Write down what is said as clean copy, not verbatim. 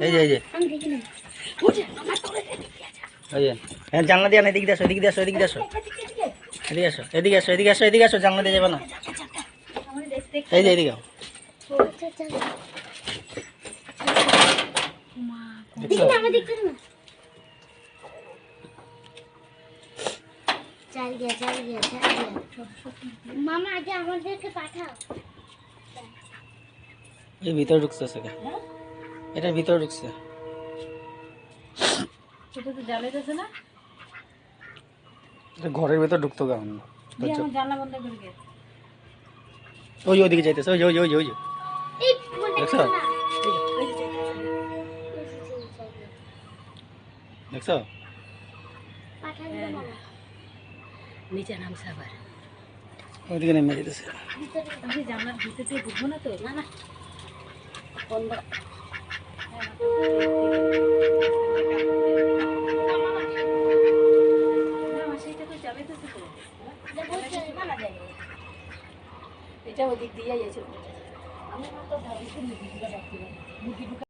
এই যে হ্যাঁ জানলা দিয়ে এদিকে আসো এদিকে আসো এদিকে আসো এদিকে আসো এদিকে আসো এদিকে আসো এদিকে আসো জানলা দিয়ে যাবে না এই যে এদিকে মামা আগে আমাদেরকে পাঠাও। এই ভিতরে ঢুকছে সেটা এটার ভিতরে ঢুকছে এটা তো জ্বালাইতেছে না, এটা ঘরের ভিতর ঢুকতো কেমন দিয়ে আমার জানলা বন্ধ করে গেছে। ওই ওদিকে যাইতেছে ওই ওই ওই ওই এই ফোনটা দেখছো না দেখছো পাঠা দিও মামা নিচে নামছে আবার, ওইদিকে নেমে যেতেছে আমি জানলার ভিতর দিয়ে ঢুকবো না তো, না না বন্ধ। সেইটা তো জ্বালাইতেছে তো, এটা ওদিক দিয়ে গেছে। আমি তো ভাবছি মুরগি ঢুকা